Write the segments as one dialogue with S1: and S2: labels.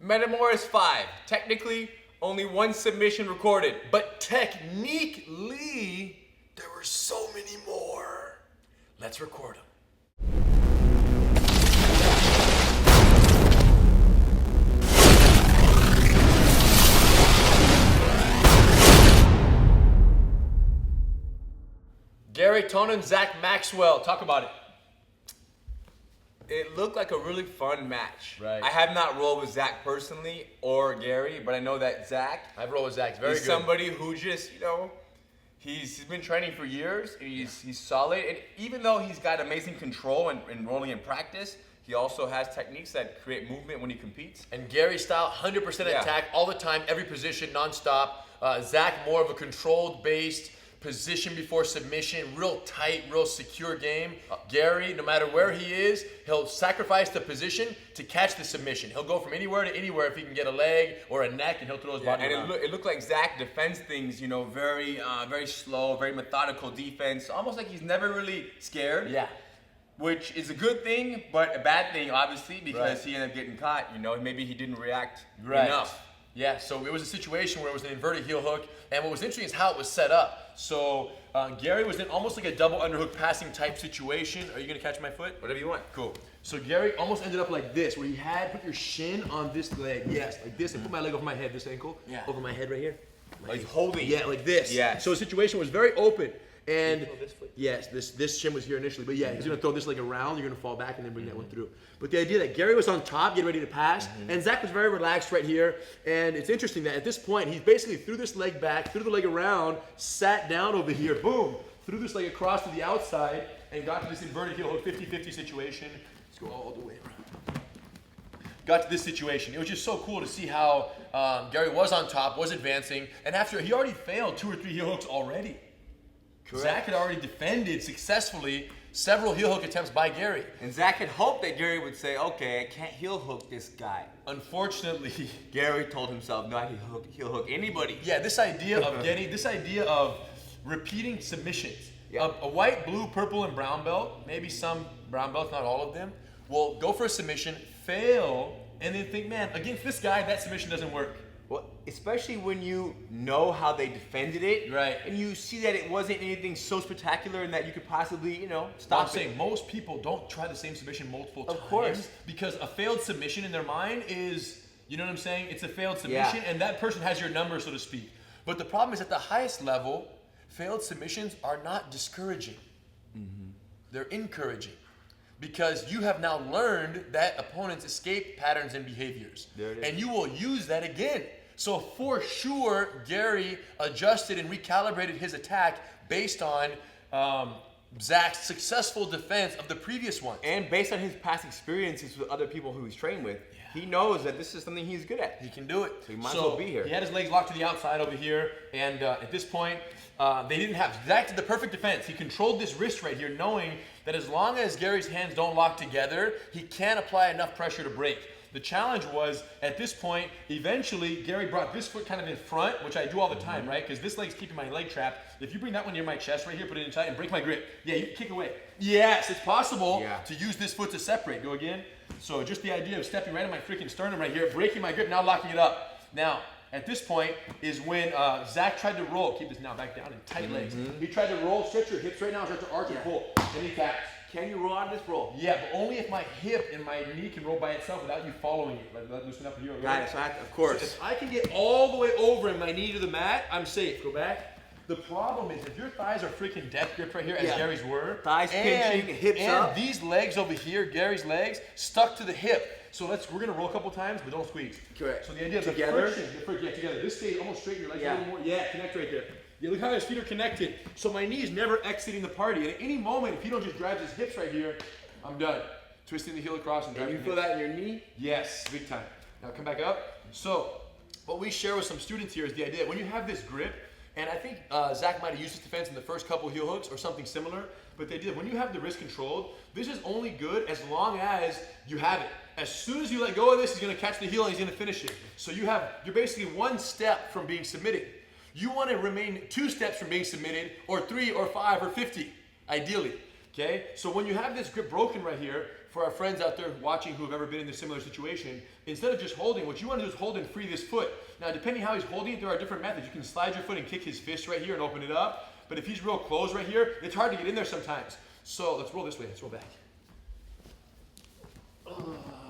S1: Metamoris 5. Technically, only one submission recorded, but technically, there were so many more. Let's record them. Gary, Tonnon, Zack, Maxwell. Talk about it. It looked like a really fun match.
S2: Right.
S1: I have not rolled with Zack personally or Gary, but I know that Zack.
S2: I've rolled with Zack. He's very good.
S1: Somebody who just, he's been training for years. And he's solid. And even though he's got amazing control and rolling in practice, he also has techniques that create movement when he competes.
S2: And Gary's style, 100% attack all the time, every position, nonstop. Zack, more of a controlled based position before submission, real tight, real secure game. Gary, no matter where he is, he'll sacrifice the position to catch the submission. He'll go from anywhere to anywhere if he can get a leg or a neck, and he'll throw his body around.
S1: And it looked like Zack defends things, very slow, very methodical defense, almost like he's never really scared.
S2: Yeah.
S1: Which is a good thing, but a bad thing, obviously, because he ended up getting caught. Maybe he didn't react enough.
S2: Yeah, so it was a situation where it was an inverted heel hook, and what was interesting is how it was set up. So Gary was in almost like a double underhook passing type situation. Are you gonna catch my foot?
S1: Whatever you want.
S2: Cool. So Gary almost ended up like this, where he had put your shin on this leg. Yes, like this, and put my leg over my head, this ankle, over my head right here.
S1: Like holding.
S2: Yeah, like this.
S1: Yeah.
S2: So the situation was very open. And yes, this shin was here initially, but yeah, he's gonna throw this leg around, you're gonna fall back and then bring that one through. But the idea that Gary was on top, getting ready to pass, and Zack was very relaxed right here. And it's interesting that at this point, he basically threw this leg back, threw the leg around, sat down over here, boom, threw this leg across to the outside, and got to this inverted heel hook 50-50 situation. Let's go all the way around. Got to this situation. It was just so cool to see how Gary was on top, was advancing, and after he already failed 2 or 3 heel hooks already. Correct. Zack had already defended successfully several heel hook attempts by Gary.
S1: And Zack had hoped that Gary would say, okay, I can't heel hook this guy.
S2: Unfortunately,
S1: Gary told himself, no, I can heel hook anybody.
S2: Yeah, this idea of repeating submissions. A white, blue, purple, and brown belt, maybe some brown belts, not all of them, will go for a submission, fail, and then think, man, against this guy, that submission doesn't work.
S1: Well, especially when you know how they defended it,
S2: right?
S1: And you see that it wasn't anything so spectacular and that you could possibly, stop
S2: well, I'm saying most people don't try the same submission multiple times.
S1: Of course.
S2: Because a failed submission in their mind is, you know what I'm saying? It's a failed submission, and that person has your number, so to speak. But the problem is at the highest level, failed submissions are not discouraging. They're encouraging. Because you have now learned that opponents escape patterns and behaviors.
S1: There it is.
S2: And you will use that again. So for sure, Gary adjusted and recalibrated his attack based on Zack's successful defense of the previous one.
S1: And based on his past experiences with other people who he's trained with, he knows that this is something he's good at.
S2: He can do it.
S1: So he might as well be here.
S2: He had his legs locked to the outside over here, and at this point, they didn't have, Zack did the perfect defense. He controlled this wrist right here, knowing that as long as Gary's hands don't lock together, he can't apply enough pressure to break. The challenge was, at this point, eventually, Gary brought this foot kind of in front, which I do all the time, right? Because this leg's keeping my leg trapped. If you bring that one near my chest right here, put it in tight, and break my grip. Yeah, you kick away. Yes, it's possible to use this foot to separate. Go again. So just the idea of stepping right in my freaking sternum right here, breaking my grip, now locking it up. Now, at this point is when Zack tried to roll. Keep this now back down in tight legs. He tried to roll, stretch your hips right now, start to arch and pull. And he taps.
S1: Can you roll out of this roll?
S2: Yeah, but only if my hip and my knee can roll by itself without you following it. Like, loosen up here.
S1: Got it, so of course.
S2: So if I can get all the way over and my knee to the mat, I'm safe. Go back. The problem is if your thighs are freaking death grip right here, as Gary's were.
S1: Thighs pinching, hips up.
S2: And these legs over here, Gary's legs, stuck to the hip. So we're gonna roll a couple times, but don't squeeze.
S1: Correct.
S2: So the idea of
S1: together.
S2: the friction, together. This stays almost straight in your legs a little more. Yeah, connect right there. Yeah, look how his feet are connected. So my knee's never exiting the party. And at any moment, if he don't just drive his hips right here, I'm done. Twisting the heel across and driving.
S1: And you feel that in your knee?
S2: Yes, big time. Now come back up. So what we share with some students here is the idea that when you have this grip, and I think Zack might have used this defense in the first couple heel hooks or something similar, but the idea that when you have the wrist controlled, this is only good as long as you have it. As soon as you let go of this, he's gonna catch the heel and he's gonna finish it. So you're basically 1 step from being submitted. You want to remain 2 steps from being submitted, or 3 or 5 or 50, ideally. Okay? So when you have this grip broken right here, for our friends out there watching who have ever been in a similar situation, instead of just holding, what you want to do is hold and free this foot. Now, depending how he's holding it, there are different methods. You can slide your foot and kick his fist right here and open it up. But if he's real close right here, it's hard to get in there sometimes. So let's roll this way. Let's roll back.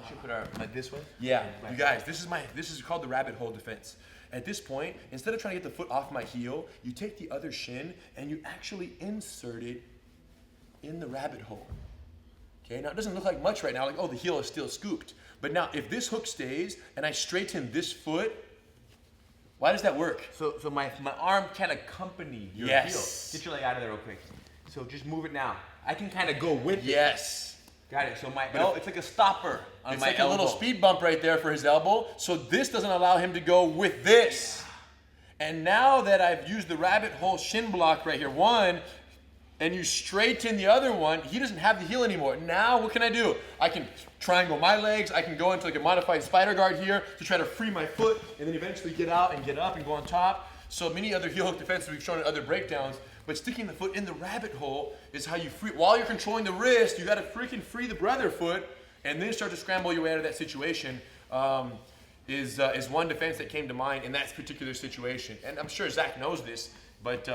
S1: Should put our like this way.
S2: Yeah, you guys, this is called the rabbit hole defense. At this point, instead of trying to get the foot off my heel, you take the other shin and you actually insert it in the rabbit hole. Okay, now it doesn't look like much right now, like, oh, the heel is still scooped. But now, if this hook stays and I straighten this foot, why does that work?
S1: So my arm can accompany your
S2: Yes.
S1: heel. Get your leg out of there real quick. So just move it now. I can kind of go with it.
S2: Yes.
S1: Got it. So my elbow, it's like a stopper on
S2: It's
S1: my
S2: like
S1: elbow.
S2: a little speed bump right there for his elbow. So this doesn't allow him to go with this. And now that I've used the rabbit hole shin block right here, one, and you straighten the other one, he doesn't have the heel anymore. Now what can I do? I can triangle my legs. I can go into like a modified spider guard here to try to free my foot and then eventually get out and get up and go on top. So many other heel hook defenses we've shown in other breakdowns, but sticking the foot in the rabbit hole is how you free. While you're controlling the wrist, you got to freaking free the brother foot and then start to scramble your way out of that situation. Is one defense that came to mind in that particular situation. And I'm sure Zack knows this, but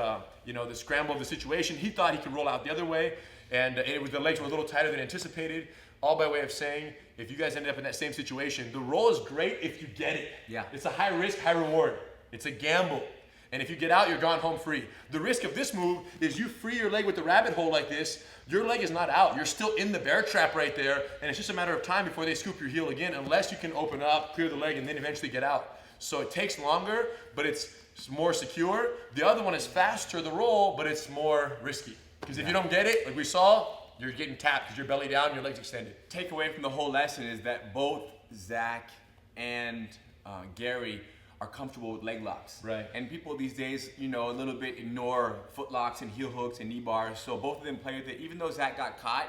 S2: you know, the scramble of the situation, he thought he could roll out the other way, and the legs were a little tighter than anticipated. All by way of saying, if you guys ended up in that same situation, the roll is great if you get it.
S1: Yeah.
S2: It's a high risk, high reward. It's a gamble. And if you get out, you're gone home free. The risk of this move is you free your leg with the rabbit hole like this, your leg is not out. You're still in the bear trap right there, and it's just a matter of time before they scoop your heel again, unless you can open up, clear the leg, and then eventually get out. So it takes longer, but it's more secure. The other one is faster, the roll, but it's more risky. Because if you don't get it, like we saw, you're getting tapped because your belly down, your legs extended.
S1: Takeaway from the whole lesson is that both Zack and Gary are comfortable with leg locks.
S2: Right.
S1: And people these days, you know, a little bit ignore foot locks and heel hooks and knee bars. So both of them play with it. Even though Zack got caught,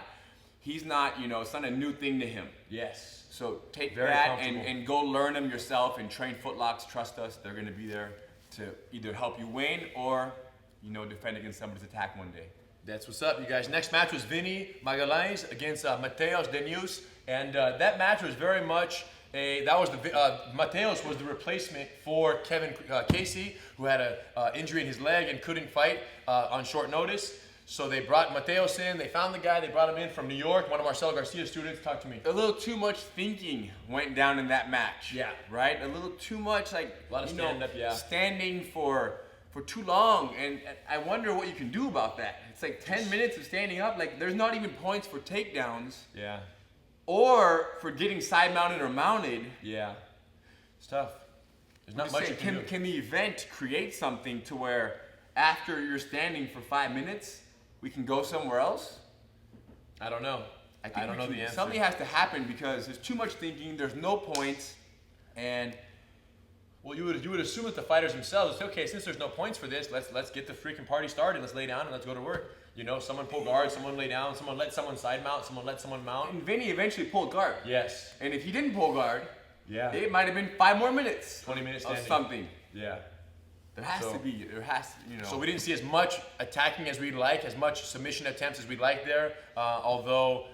S1: he's not, you know, it's not a new thing to him.
S2: Yes.
S1: So take
S2: Very
S1: that
S2: comfortable.
S1: and go learn them yourself and train foot locks. Trust us, they're going to be there to either help you win or, you know, defend against somebody's attack one day.
S2: That's what's up, you guys. Next match was Vinnie Magalhães against Matos Denius, and that match was very much Matos was the replacement for Kevin Casey, who had an injury in his leg and couldn't fight on short notice. So they brought Matos in. They found the guy. They brought him in from New York, one of Marcelo Garcia's students. Talk to me.
S1: A little too much thinking went down in that match.
S2: Yeah.
S1: Right? A little too much, like,
S2: A lot of stand-up, yeah.
S1: standing for too long. And I wonder what you can do about that. It's like 10 minutes of standing up. Like, there's not even points for takedowns
S2: Yeah.
S1: or for getting side mounted or mounted.
S2: Yeah. It's tough. There's not
S1: Just
S2: much
S1: say,
S2: you can do.
S1: can the event create something to where after you're standing for 5 minutes, we can go somewhere else?
S2: I don't know. I don't know the answer.
S1: Something has to happen because there's too much thinking, there's no points, and
S2: Well, you would assume that the fighters themselves say, okay, since there's no points for this, let's get the freaking party started. Let's lay down and let's go to work. You know, someone pull guard, someone lay down, someone let someone side mount, someone let someone mount.
S1: and Vinnie eventually pulled guard.
S2: Yes.
S1: And if he didn't pull guard,
S2: Yeah.
S1: it might have been 5 more minutes
S2: 20 minutes
S1: of
S2: standing.
S1: something.
S2: Yeah.
S1: There has
S2: So-
S1: to be, you know.
S2: So we didn't see as much attacking as we'd like, as much submission attempts as we'd like there. Although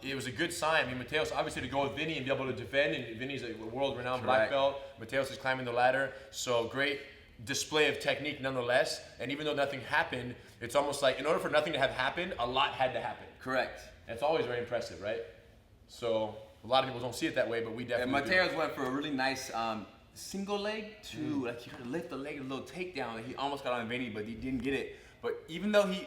S2: it was a good sign. I mean, Matos obviously to go with Vinnie and be able to defend, and Vinnie's a world-renowned black
S1: Correct.
S2: belt. Matos is climbing the ladder, so great display of technique nonetheless. And even though nothing happened, it's almost like in order for nothing to have happened, a lot had to happen.
S1: Correct.
S2: That's always very impressive, right? So a lot of people don't see it that way, but we
S1: And
S2: definitely do.
S1: Mateos went for a really nice single leg to, like, he tried to lift the leg, a little takedown. Like, he almost got on Vinnie, but he didn't get it. But even though he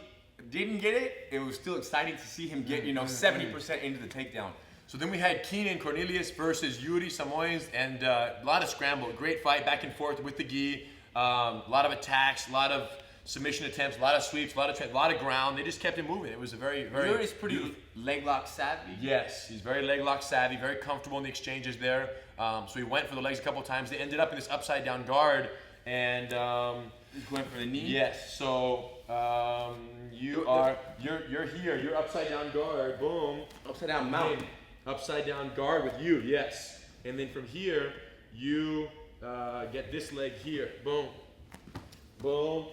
S1: didn't get it, it was still exciting to see him get, you know, 70% into the takedown.
S2: So then we had Keenan Cornelius versus Yuri Samoins, and a lot of scramble. Great fight back and forth with the gi. A lot of attacks, a lot of submission attempts, a lot of sweeps, a lot of ground. They just kept it moving. It was a very, very.
S1: Yuri's pretty leg lock savvy.
S2: Yes, he's very leg lock savvy, very comfortable in the exchanges there. So he went for the legs a couple times. They ended up in this upside down guard, and
S1: He's going for the knee.
S2: yes. So you're here. You're upside down guard. Boom.
S1: Upside down mount.
S2: Upside down guard with you, yes. And then from here, you get this leg here. Boom. Boom.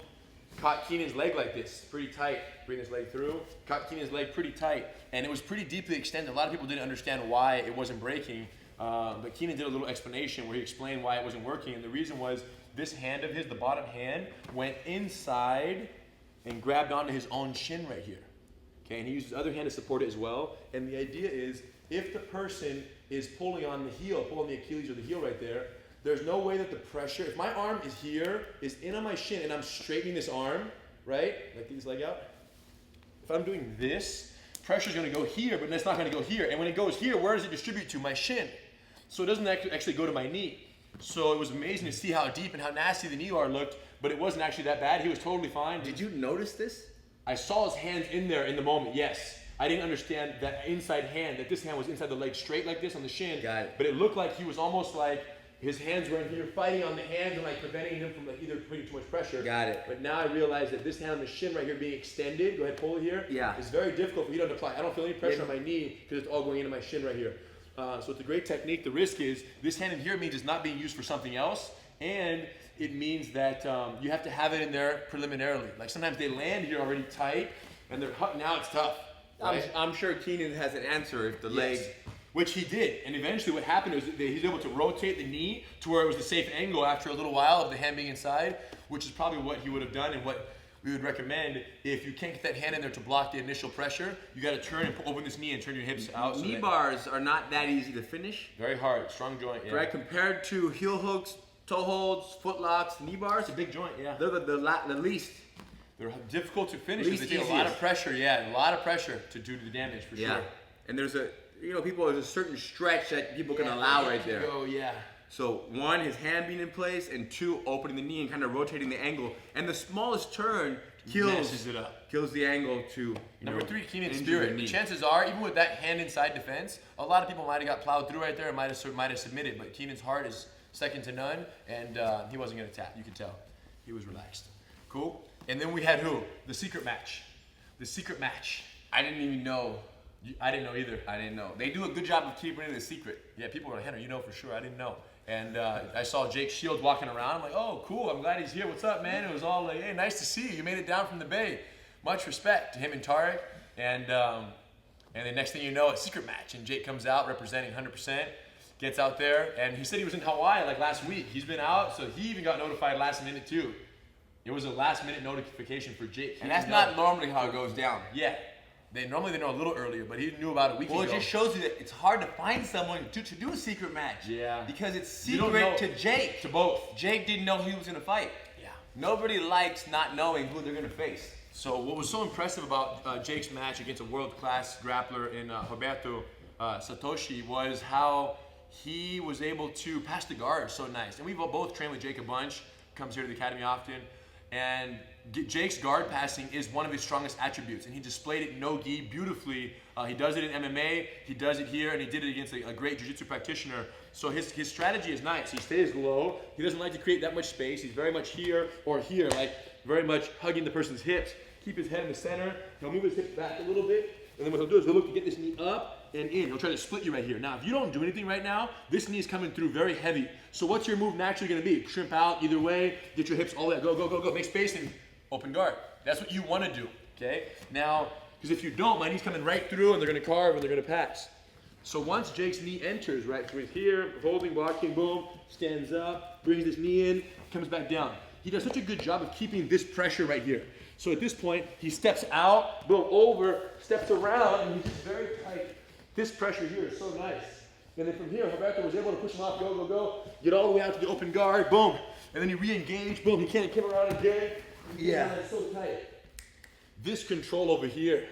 S2: caught Keenan's leg like this, pretty tight. Bring his leg through, caught Keenan's leg pretty tight, and it was pretty deeply extended. A lot of people didn't understand why it wasn't breaking, but Keenan did a little explanation where he explained why it wasn't working, and the reason was this hand of his, the bottom hand, went inside and grabbed onto his own shin right here. Okay, and he used his other hand to support it as well, and the idea is if the person is pulling on the heel, pulling the Achilles or the heel right there, there's no way that the pressure, if my arm is here, is in on my shin, and I'm straightening this arm, right, like this leg out, if I'm doing this, pressure's gonna go here, but it's not gonna go here. And when it goes here, where does it distribute to? My shin. So it doesn't actually go to my knee. So it was amazing to see how deep and how nasty the knee guard looked, but it wasn't actually that bad. He was totally fine.
S1: Did you notice this?
S2: I saw his hands in there in the moment, yes. I didn't understand that inside hand, that this hand was inside the leg straight like this on the shin.
S1: Got it.
S2: But it looked like he was almost like his hands were in here fighting on the hands and like preventing him from like either putting too much pressure.
S1: Got it.
S2: But now I realize that this hand on the shin right here being extended, go ahead, pull it here.
S1: Yeah.
S2: It's very difficult for you to apply. I don't feel any pressure on my knee because it's all going into my shin right here. So it's a great technique. The risk is this hand in here means it's not being used for something else, and it means that you have to have it in there preliminarily. Like sometimes they land here already tight, and now it's tough. Right?
S1: I'm sure Keenan has an answer if the leg.
S2: Which he did, and eventually what happened was that he was able to rotate the knee to where it was the safe angle after a little while of the hand being inside, which is probably what he would have done and what we would recommend. If you can't get that hand in there to block the initial pressure, you got to turn and open this knee and turn your hips out.
S1: Knee bars are not that easy to finish.
S2: Very hard, strong joint. Yeah.
S1: Right, compared to heel hooks, toe holds, foot locks, knee bars.
S2: It's a big joint, yeah.
S1: They're the least.
S2: They're difficult to finish.
S1: Least
S2: They take a lot of pressure, a lot of pressure to do the damage for sure.
S1: And there's there's a certain stretch that people can allow right there.
S2: Oh yeah.
S1: So one, his hand being in place, and two, opening the knee and kind of rotating the angle. And the smallest turn
S2: messes it up.
S1: Kills the angle to
S2: Number 3, Keenan's
S1: injure
S2: spirit.
S1: the knee.
S2: The chances are, even with that hand inside defense, a lot of people might have got plowed through right there and might have submitted. But Keenan's heart is second to none, and he wasn't going to tap. You could tell. He was relaxed. Cool. And then we had who? The secret match. The secret match.
S1: I didn't even know.
S2: I didn't know either.
S1: I didn't know. They do a good job of keeping it a secret.
S2: Yeah, people were like, Henry, you know for sure. I didn't know. And I saw Jake Shields walking around. I'm like, oh, cool. I'm glad he's here. What's up, man? It was all like, hey, nice to see you. You made it down from the Bay. Much respect to him and Tarek. And then next thing you know, it's a secret match. And Jake comes out representing 100%. Gets out there. And he said he was in Hawaii like last week. He's been out, so he even got notified last minute too. It was a last minute notification for Jake.
S1: And that's not normally how it goes down.
S2: Yeah. Normally they know a little earlier, but he knew about a week ago.
S1: Well, it just shows you that it's hard to find someone to do a secret match.
S2: Yeah.
S1: Because it's secret to Jake.
S2: To both.
S1: Jake didn't know he was going to fight.
S2: Yeah.
S1: Nobody likes not knowing who they're going to face.
S2: So what was so impressive about Jake's match against a world-class grappler in Roberto Satoshi was how he was able to pass the guard so nice. And we've both trained with Jake a bunch, comes here to the academy often. And Jake's guard passing is one of his strongest attributes, and he displayed it no-gi beautifully. He does it in MMA, he does it here, and he did it against a great jiu-jitsu practitioner. So his strategy is nice. He stays low. He doesn't like to create that much space. He's very much here or here, like very much hugging the person's hips. Keep his head in the center. He'll move his hips back a little bit, and then what he'll do is he'll look to get this knee up and in. He'll try to split you right here. Now, if you don't do anything right now, this knee is coming through very heavy. So what's your move naturally going to be? Shrimp out either way. Get your hips all the way. Go, go, go, go. Make space and open guard. That's what you want to do, okay? Now, because if you don't, my knee's coming right through, and they're going to carve, and they're going to pass. So once Jake's knee enters, right, so he's here, holding, blocking, boom, stands up, brings this knee in, comes back down. He does such a good job of keeping this pressure right here. So at this point, he steps out, boom, over, steps around, and he's just very tight. This pressure here is so nice. And then from here, Roberto was able to push him off, go, go, go, get all the way out to the open guard, boom. And then he re-engaged, boom, he can't come around again.
S1: Yeah.
S2: It's so tight. This control over here.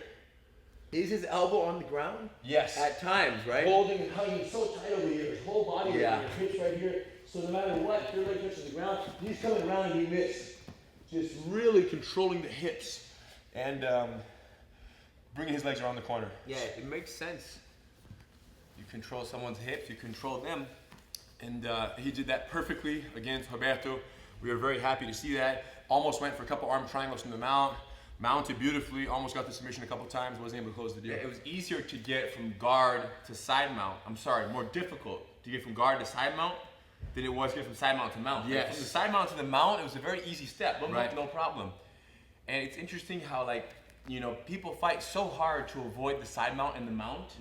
S1: Is his elbow on the ground?
S2: Yes.
S1: At times, right?
S2: Holding and hugging so tight over here, his whole body,
S1: Yeah.
S2: his hips right here. So no matter what, if your leg touches the ground, he's coming around and he missed. Just really controlling the hips and bringing his legs around the corner.
S1: Yeah, it makes sense. You control someone's hips, you control them.
S2: And he did that perfectly against Roberto. We were very happy to see that. Almost went for a couple arm triangles from the mount. Mounted beautifully, almost got the submission a couple times, wasn't able to close the deal.
S1: Yeah, it was easier to get from guard to side mount. I'm sorry, more difficult to get from guard to side mount than it was to get from side mount to mount.
S2: Yes.
S1: From the side mount to the mount, it was a very easy step.
S2: Right.
S1: No problem. And it's interesting how, like, you know, people fight so hard to avoid the side mount and the mount.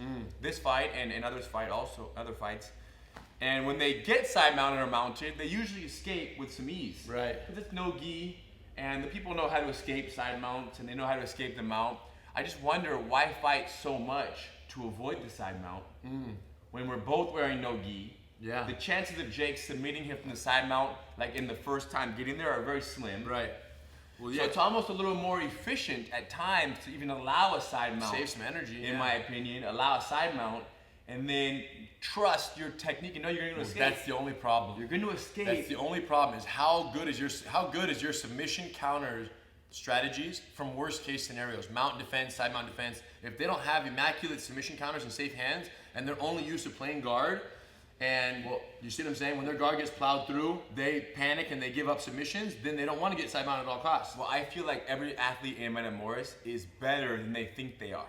S1: This fight and others fight also, other fights. And when they get side mounted or mounted, they usually escape with some ease.
S2: Right.
S1: Because it's no gi, and the people know how to escape side mounts, and they know how to escape the mount. I just wonder why fight so much to avoid the side mount when we're both wearing no gi.
S2: Yeah.
S1: The chances of Jake submitting him from the side mount, like in the first time getting there, are very slim.
S2: Right. Well,
S1: So it's almost a little more efficient at times to even allow a side mount.
S2: Save some energy.
S1: In my opinion, allow a side mount, and then trust your technique. You know you're going to escape.
S2: That's the only problem.
S1: You're going to escape.
S2: That's the only problem is how good is your submission counter strategies from worst case scenarios, mount defense, side mount defense. If they don't have immaculate submission counters and safe hands, and they're only used to playing guard, and well, you see what I'm saying? When their guard gets plowed through, they panic and they give up submissions. Then they don't want to get side mounted at all costs.
S1: Well, I feel like every athlete in Metamoris is better than they think they are.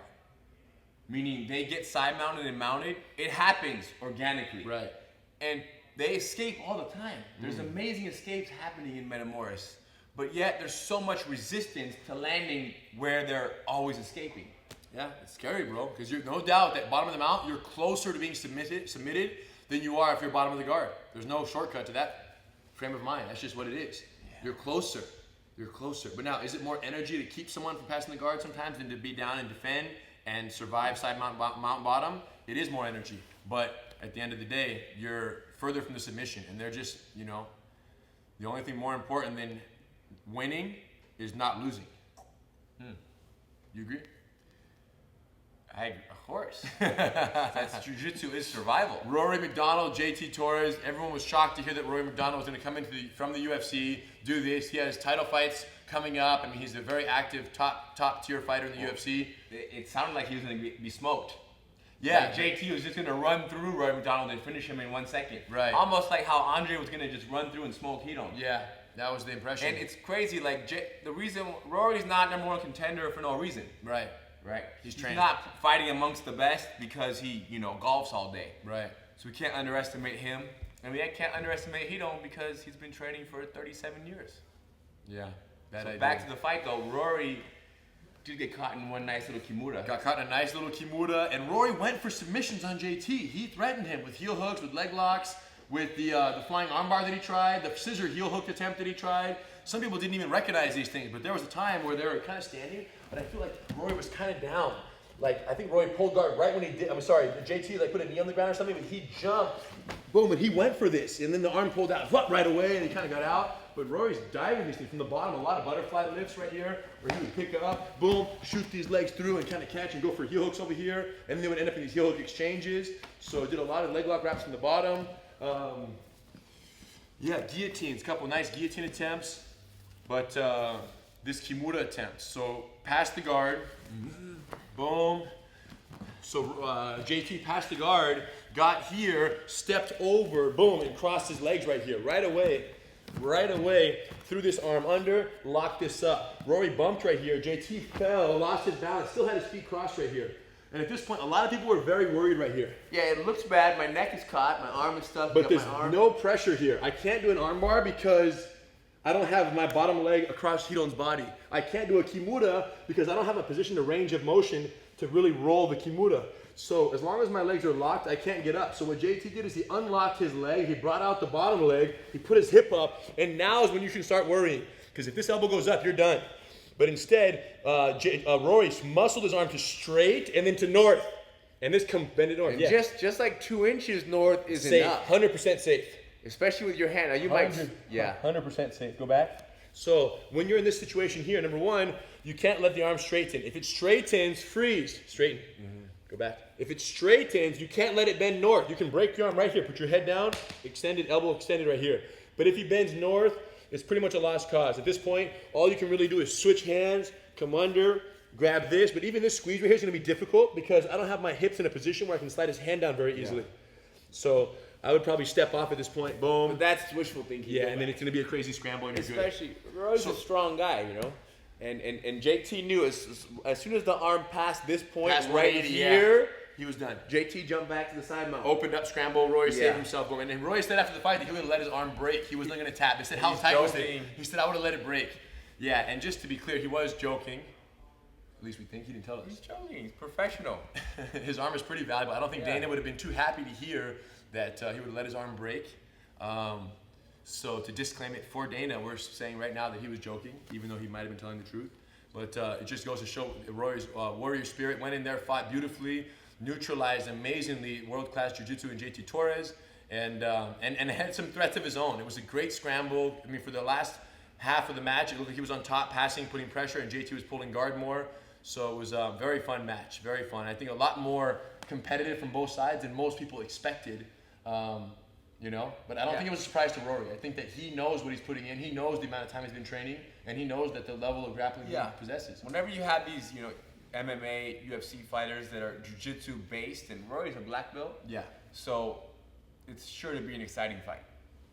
S1: Meaning they get side mounted and mounted. It happens organically.
S2: Right.
S1: And they escape all the time. There's amazing escapes happening in Metamoris. But yet there's so much resistance to landing where they're always escaping.
S2: Yeah, it's scary, bro. Because you're no doubt at bottom of the mount, you're closer to being submitted than you are if you're bottom of the guard. There's no shortcut to that frame of mind. That's just what it is. Yeah. You're closer. You're closer. But now, is it more energy to keep someone from passing the guard sometimes than to be down and defend and survive side mount bottom? It is more energy. But at the end of the day, you're further from the submission. And they're just, you know, the only thing more important than winning is not losing. You agree?
S1: Of course. That's jiu-jitsu is survival.
S2: Rory McDonald, JT Torres. Everyone was shocked to hear that Rory McDonald was going to come from the UFC, do this. He has title fights coming up. I mean, he's a very active top tier fighter in the UFC.
S1: It sounded like he was going to be smoked.
S2: Yeah.
S1: Like JT was just going to run through Rory McDonald and finish him in 1 second.
S2: Right.
S1: Almost like how Andre was going to just run through and smoke Tonnon.
S2: Yeah, that was the impression.
S1: And it's crazy. Like the reason Rory's not #1 contender for no reason.
S2: Right.
S1: Right.
S2: He's trained.
S1: Not fighting amongst the best because he, you know, golfs all day.
S2: Right.
S1: So we can't underestimate him. And we can't underestimate Tonnon because he's been training for 37 years.
S2: Yeah.
S1: Back to the fight though, Rory did get caught in one nice little Kimura.
S2: Got caught in a nice little Kimura, and Rory went for submissions on JT. He threatened him with heel hooks, with leg locks, with the flying armbar that he tried, the scissor heel hook attempt that he tried. Some people didn't even recognize these things, but there was a time where they were kind of standing, but I feel like Rory was kind of down. Like, I think Rory pulled guard right when he did, JT like put a knee on the ground or something, but he jumped, boom, and he went for this, and then the arm pulled out, right away, and he kind of got out. But Rory's diving these things from the bottom, a lot of butterfly lifts right here, where he would pick up, boom, shoot these legs through and kind of catch and go for heel hooks over here, and then they would end up in these heel hook exchanges. So did a lot of leg lock wraps from the bottom. Yeah, guillotines, couple nice guillotine attempts, but this Kimura attempt. So past the guard, boom. So JT passed the guard, got here, stepped over, boom, and crossed his legs right here, right away, threw this arm under, locked this up. Rory bumped right here, JT fell, lost his balance, still had his feet crossed right here. And at this point, a lot of people were very worried right here.
S1: Yeah, it looks bad. My neck is caught, my arm is stuck.
S2: But there's no pressure here. I can't do an arm bar because I don't have my bottom leg across Tonnon's body. I can't do a Kimura because I don't have a position to range of motion to really roll the Kimura. So as long as my legs are locked, I can't get up. So what JT did is he unlocked his leg, he brought out the bottom leg, he put his hip up, and now is when you should start worrying. Because if this elbow goes up, you're done. But instead, Rory muscled his arm to straight and then to north. And this bend it north.
S1: And
S2: yeah.
S1: just like 2 inches north is
S2: safe,
S1: enough.
S2: 100% safe.
S1: Especially with your hand. Now you might,
S2: 100% safe. Go back. So when you're in this situation here, number one, you can't let the arm straighten. If it straightens, freeze. Straighten. Go back. If it straightens, you can't let it bend north. You can break your arm right here. Put your head down, extended, elbow extended right here. But if he bends north, it's pretty much a lost cause. At this point, all you can really do is switch hands, come under, grab this. But even this squeeze right here is going to be difficult because I don't have my hips in a position where I can slide his hand down very easily. So I would probably step off at this point. Boom.
S1: But that's wishful thinking.
S2: Yeah, and then it's going to be a crazy scramble and you're good.
S1: Especially, Rory's a strong guy, you know? And JT knew as soon as the arm passed this point right here,
S2: he was done.
S1: JT jumped back to the side mount.
S2: Opened up, scramble, Rory saved himself. And then Rory said after the fight that he would have let his arm break. He wasn't going to tap. They said, how tight was it? He said, I would have let it break. Yeah, and just to be clear, he was joking. At least we think. He didn't tell us.
S1: He's joking. He's professional.
S2: His arm is pretty valuable. I don't think Dana would have been too happy to hear that he would let his arm break. So to disclaim it for Dana, we're saying right now that he was joking, even though he might have been telling the truth. But it just goes to show Rory's warrior spirit. Went in there, fought beautifully, neutralized amazingly world-class jiu-jitsu in JT Torres, and had some threats of his own. It was a great scramble. I mean, for the last half of the match, it looked like he was on top, passing, putting pressure, and JT was pulling guard more. So it was a very fun match, very fun. I think a lot more competitive from both sides than most people expected. You know, but I don't think it was a surprise to Rory. I think that he knows what he's putting in. He knows the amount of time he's been training, and he knows that the level of grappling he possesses.
S1: Whenever you have these, you know, MMA, UFC fighters that are jiu-jitsu based, and Rory's a black belt.
S2: Yeah.
S1: So it's sure to be an exciting fight.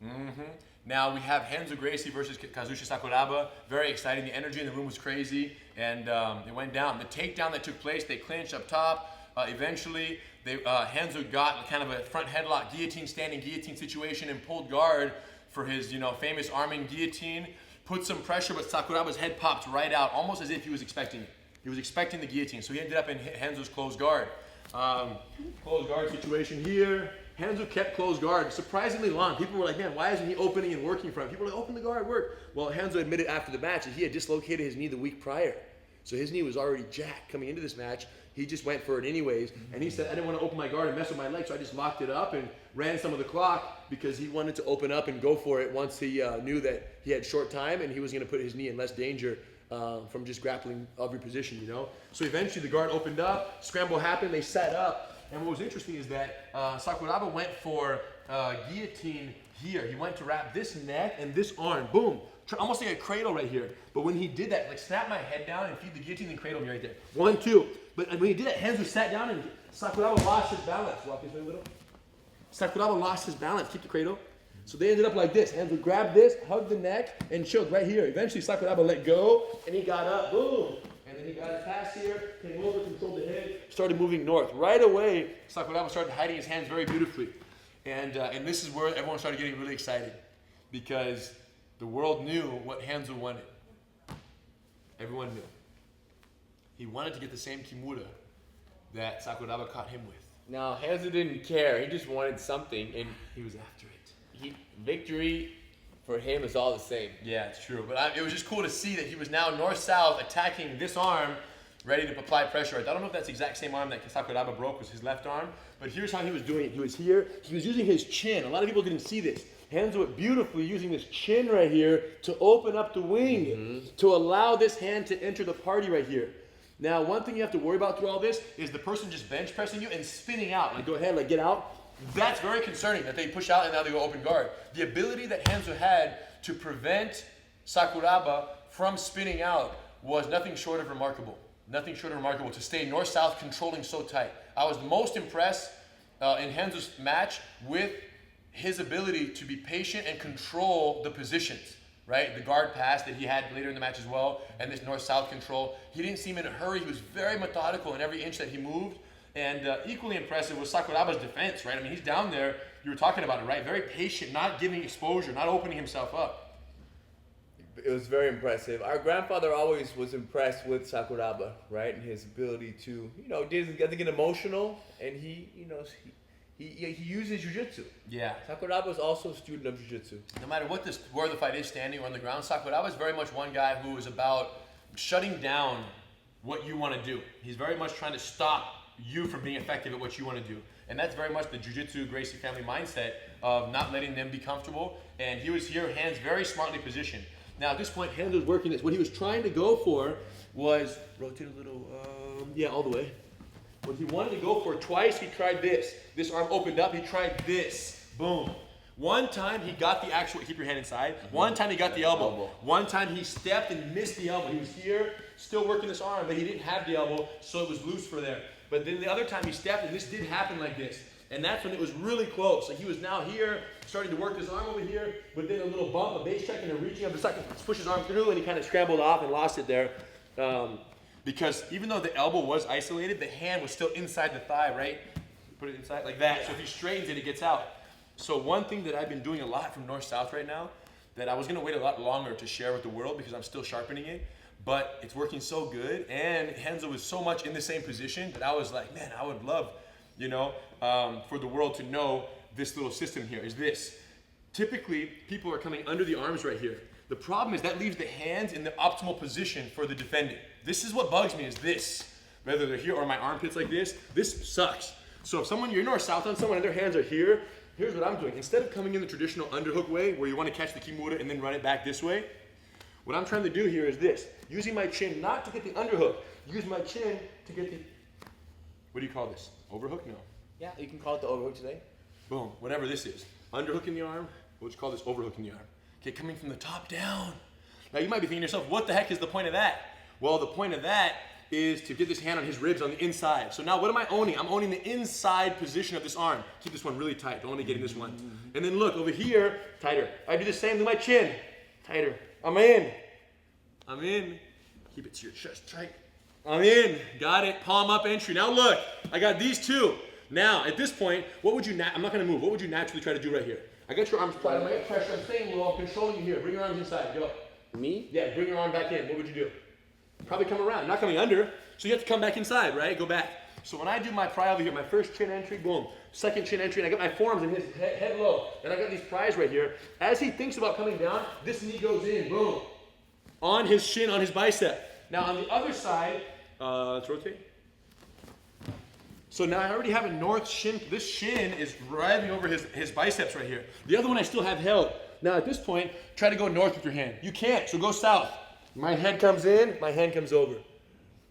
S2: Mm-hmm. Now we have Renzo Gracie versus Kazushi Sakuraba. Very exciting. The energy in the room was crazy, and it went down. The takedown that took place, they clinched up top. Eventually, Henzo got kind of a front headlock guillotine, standing guillotine situation, and pulled guard for his, you know, famous arming guillotine. Put some pressure, but Sakuraba's head popped right out, almost as if he was expecting it. He was expecting the guillotine, so he ended up in Henzo's closed guard. Closed guard situation here. Henzo kept closed guard surprisingly long. People were like, man, why isn't he opening and working for him? People were like, open the guard, work. Well, Henzo admitted after the match that he had dislocated his knee the week prior. So his knee was already jacked coming into this match. He just went for it anyways. And he said, I didn't want to open my guard and mess with my leg, so I just locked it up and ran some of the clock because he wanted to open up and go for it once he knew that he had short time and he was going to put his knee in less danger from just grappling every position, you know. So eventually the guard opened up, scramble happened, they sat up. And what was interesting is that Sakuraba went for guillotine here. He went to wrap this neck and this arm, boom. Almost like a cradle right here. But when he did that, like snap my head down and feed the guillotine and cradle me right there. 1, 2. But when he did that, Henzo sat down and Sakuraba lost his balance. Walk this way a little. Sakuraba lost his balance. Keep the cradle. So they ended up like this. Henzo grabbed this, hugged the neck, and choked right here. Eventually Sakuraba let go, and he got up, boom. And then he got his pass here, came over, controlled the head, started moving north. Right away, Sakuraba started hiding his hands very beautifully. And this is where everyone started getting really excited because the world knew what Henzo wanted. Everyone knew. He wanted to get the same Kimura that Sakuraba caught him with.
S3: Now, Henzo didn't care. He just wanted something, and
S2: He was after it.
S3: victory for him is all the same.
S2: Yeah, it's true. But it was just cool to see that he was now north-south attacking this arm, ready to apply pressure. I don't know if that's the exact same arm that Sakuraba broke was his left arm, but here's how he was doing it. He was here. He was using his chin. A lot of people didn't see this. Henzo went beautifully using this chin right here to open up the wing, to allow this hand to enter the party right here. Now, one thing you have to worry about through all this is the person just bench pressing you and spinning out. Like, go ahead, like, get out. That's very concerning that they push out and now they go open guard. The ability that Henzo had to prevent Sakuraba from spinning out was nothing short of remarkable. Nothing short of remarkable to stay north-south controlling so tight. I was most impressed in Henzo's match with his ability to be patient and control the positions, right? The guard pass that he had later in the match as well, and this north-south control. He didn't seem in a hurry. He was very methodical in every inch that he moved. And equally impressive was Sakuraba's defense, right? I mean, he's down there. You were talking about it, right? Very patient, not giving exposure, not opening himself up.
S3: It was very impressive. Our grandfather always was impressed with Sakuraba, right? And his ability to, you know, didn't get emotional, and he, you know, he uses jiu-jitsu.
S2: Yeah.
S3: Sakuraba is also a student of jiu-jitsu.
S2: No matter where the fight is, standing or on the ground, Sakuraba is very much one guy who is about shutting down what you want to do. He's very much trying to stop you from being effective at what you want to do. And that's very much the jiu-jitsu Gracie family mindset of not letting them be comfortable. And he was here, hands very smartly positioned. Now at this point, Henzo was working this. What he was trying to go for was, rotate a little, yeah, all the way. What he wanted to go for twice, he tried this. This arm opened up, he tried this. Boom. One time he got the actual, keep your hand inside. One time he got the elbow. One time he stepped and missed the elbow. He was here, still working this arm, but he didn't have the elbow, so it was loose for there. But then the other time he stepped, and this did happen like this. And that's when it was really close. So he was now here, starting to work this arm over here, but then a little bump, a base check, and a reaching up the second, push his arm through, and he kind of scrambled off and lost it there. Because even though the elbow was isolated, the hand was still inside the thigh, right? Put it inside like that. So if he straightens it, it gets out. So one thing that I've been doing a lot from north-south right now that I was gonna wait a lot longer to share with the world because I'm still sharpening it. But it's working so good, and Henzo is so much in the same position that I was like, man, I would love, for the world to know this little system here is this. Typically, people are coming under the arms right here. The problem is that leaves the hands in the optimal position for the defendant. This is what bugs me is this. Whether they're here or my armpits like this sucks. So if you're north-south on someone and their hands are here, here's what I'm doing. Instead of coming in the traditional underhook way where you want to catch the Kimura and then run it back this way, what I'm trying to do here is this. Using my chin not to get the underhook, use my chin to get the, what do you call this? Overhook? No.
S3: Yeah, you can call it the overhook today.
S2: Boom, whatever this is. Underhook in the arm, we'll just call this overhook in the arm. Okay, coming from the top down. Now you might be thinking to yourself, what the heck is the point of that? Well, the point of that is to get this hand on his ribs on the inside. So now what am I owning? I'm owning the inside position of this arm. Keep this one really tight, don't let me get in this one. And then look, over here, tighter. I do the same with my chin, tighter. I'm in. Keep it to your chest tight. I'm in, got it, palm up entry. Now look, I got these two. Now, at this point, I'm not gonna move. What would you naturally try to do right here? I got your arms flat. I'm gonna get pressure. I'm staying low. I'm controlling you here. Bring your arms inside. Go.
S3: Me?
S2: Yeah, bring your arm back in. What would you do? Probably come around. Not coming under. So you have to come back inside, right? Go back. So when I do my pry over here, my first chin entry, boom. Second chin entry, and I got my forearms in his head low. And I got these pries right here. As he thinks about coming down, this knee goes in, boom. On his shin, on his bicep. Now on the other side, let's rotate. So now I already have a north shin. This shin is driving over his biceps right here. The other one I still have held. Now at this point, try to go north with your hand. You can't, so go south. My head comes in, my hand comes over.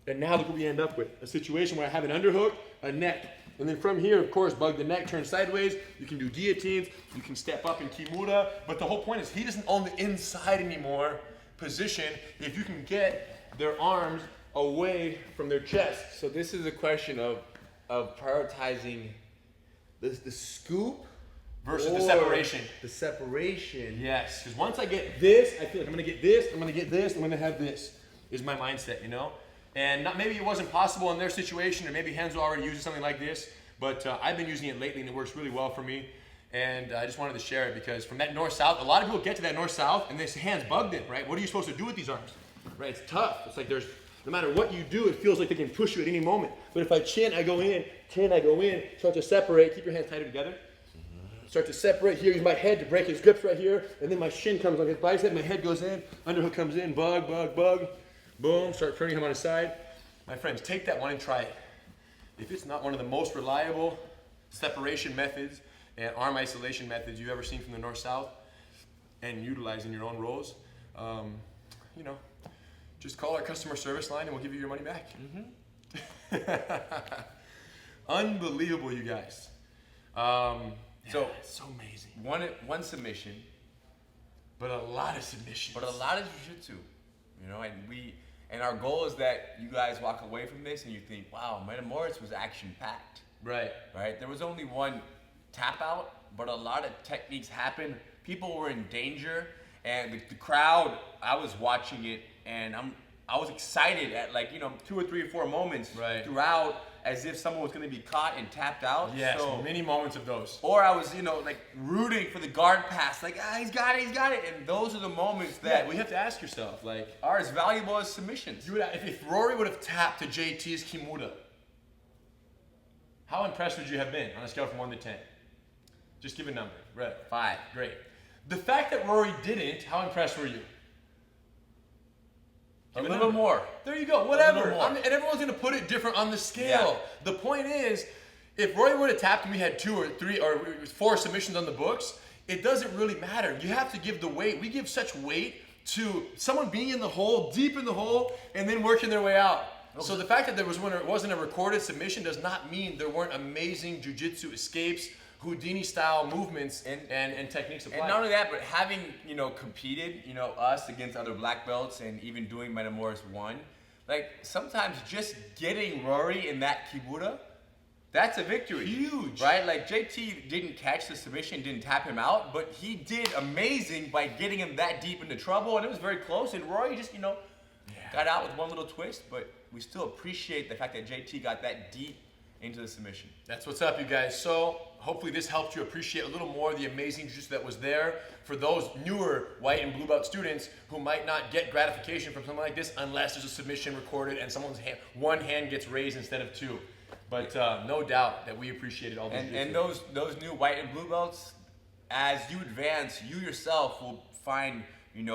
S2: And now look what we end up with. A situation where I have an underhook, a neck. And then from here, of course, bug the neck, turn sideways. You can do guillotines, you can step up in Kimura. But the whole point is he doesn't own the inside anymore position if you can get their arms away from their chest.
S3: So this is a question of prioritizing the scoop
S2: versus the separation.
S3: The separation.
S2: Yes, because once I get this, I feel like I'm gonna get this, I'm gonna get this, I'm gonna have this, is my mindset, And maybe it wasn't possible in their situation, or maybe Henzo already uses something like this, but I've been using it lately and it works really well for me. And I just wanted to share it because from that north-south, a lot of people get to that north-south and their hands bugged it, right? What are you supposed to do with these arms? Right, it's tough. It's like no matter what you do, it feels like they can push you at any moment. But if I chin, I go in, start to separate, keep your hands tighter together. Start to separate here, use my head to break his grips right here, and then my shin comes on his bicep, my head goes in, underhook comes in, bug, boom, start turning him on his side. My friends, take that one and try it. If it's not one of the most reliable separation methods and arm isolation methods you've ever seen from the north-south and utilizing your own rolls, just call our customer service line and we'll give you your money back. Unbelievable, you guys.
S1: So
S2: it's so amazing.
S1: One submission,
S2: but a lot of submissions.
S1: but a lot of jiu-jitsu, and our goal is that you guys walk away from this and you think, wow, Metamoris was action-packed.
S2: Right.
S1: There was only one tap out, but a lot of techniques happened. People were in danger, and the crowd, I was watching it, and I was excited at 2 or 3 or 4 moments throughout, as if someone was going to be caught and tapped out.
S2: Yes, many moments of those.
S1: Or I was, rooting for the guard pass, he's got it. And those are the moments that
S2: we have to ask yourself,
S1: are as valuable as submissions.
S2: If Rory would have tapped to JT's Kimura, how impressed would you have been on a scale from 1 to 10? Just give a number. Right.
S1: 5.
S2: Great. The fact that Rory didn't, how impressed were you?
S1: A little more.
S2: There you go. Whatever. And everyone's going to put it different on the scale. Yeah. The point is, if Rory would have tapped and we had 2 or 3 or 4 submissions on the books, it doesn't really matter. You have to give the weight. We give such weight to someone being in the hole, deep in the hole, and then working their way out. Okay. So the fact that there wasn't a recorded submission does not mean there weren't amazing jiu-jitsu escapes, Houdini-style movements and techniques applied.
S1: And not only that, but having, competed, us against other black belts and even doing Metamoris 1, sometimes just getting Rory in that Kimura, that's a victory.
S2: Huge.
S1: Right? JT didn't catch the submission, didn't tap him out, but he did amazing by getting him that deep into trouble, and it was very close, and Rory just, got out with one little twist, but we still appreciate the fact that JT got that deep into the submission.
S2: That's what's up, you guys. So hopefully this helped you appreciate a little more the amazing jiu-jitsu that was there for those newer white and blue belt students who might not get gratification from something like this unless there's a submission recorded and someone's one hand gets raised instead of two. But no doubt that we appreciated all these.
S1: And those new white and blue belts, as you advance, you yourself will find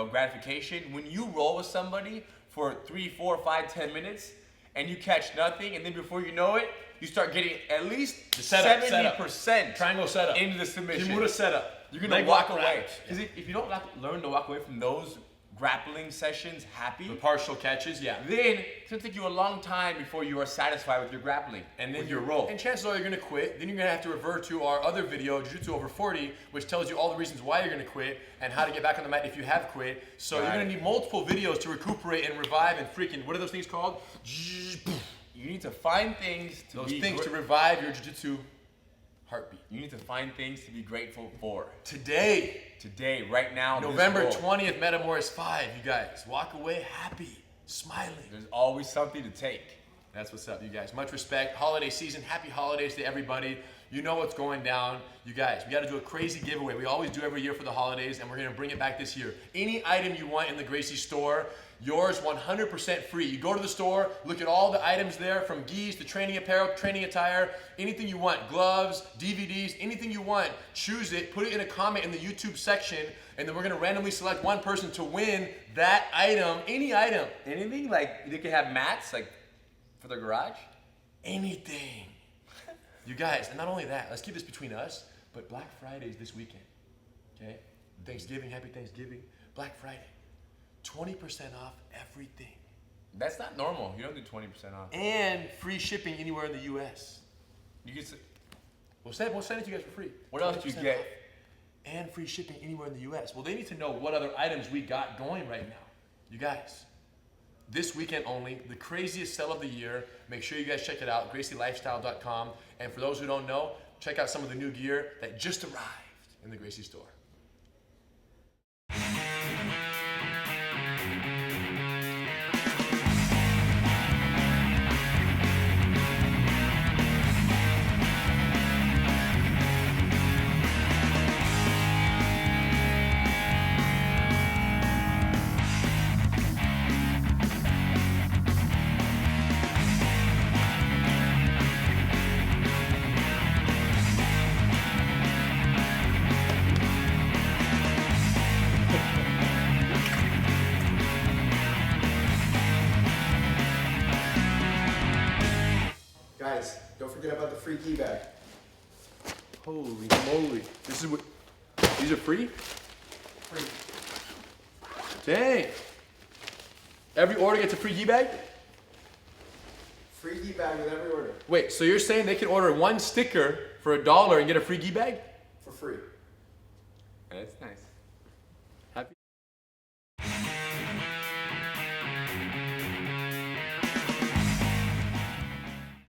S1: gratification when you roll with somebody for 3, 4, 5, 10 minutes, and you catch nothing, and then before you know it, you start getting at least
S2: the setup,
S1: 70%
S2: triangle setup
S1: into the submission.
S2: Kimura setup.
S1: You're gonna walk away. Because if you don't learn to walk away from those grappling sessions happy,
S2: the partial catches,
S1: then it's gonna take you a long time before you are satisfied with your grappling
S2: and then
S1: with your roll.
S2: And chances are you're gonna quit. Then you're gonna have to revert to our other video, Jiu-Jitsu Over 40, which tells you all the reasons why you're gonna quit and how to get back on the mat if you have quit. So you're gonna need multiple videos to recuperate and revive and freaking, what are those things called?
S1: You need to find things
S2: to revive your Jiu-Jitsu heartbeat.
S1: You need to find things to be grateful for.
S2: Today,
S1: right now.
S2: November 20th, Metamoris 5, you guys. Walk away happy, smiling.
S1: There's always something to take.
S2: That's what's up, you guys. Much respect. Holiday season. Happy holidays to everybody. You know what's going down. You guys, we got to do a crazy giveaway. We always do every year for the holidays, and we're going to bring it back this year. Any item you want in the Gracie store, yours 100% free. You go to the store, look at all the items there, from gis to training apparel, training attire, anything you want, gloves, DVDs, anything you want, choose it, put it in a comment in the YouTube section, and then we're gonna randomly select one person to win that item, any item.
S1: Anything, like you could have mats, like for the garage?
S2: Anything. You guys, and not only that, let's keep this between us, but Black Friday is this weekend, okay? Thanksgiving, happy Thanksgiving, Black Friday. 20% off everything.
S1: That's not normal. You don't do 20% off.
S2: And free shipping anywhere in the U.S.
S1: You can.
S2: We'll send it to you guys for free.
S1: What else do you get?
S2: And free shipping anywhere in the U.S. Well, they need to know what other items we got going right now. You guys, this weekend only, the craziest sale of the year. Make sure you guys check it out, GracieLifestyle.com. And for those who don't know, check out some of the new gear that just arrived in the Gracie store.
S4: Guys, don't forget about the free key bag.
S2: Holy moly. These are free?
S4: Free.
S2: Dang. Every order gets a free key bag?
S4: Free key bag with every order.
S2: Wait, so you're saying they can order one sticker for $1 and get a free key bag?
S4: For free.
S1: That's nice.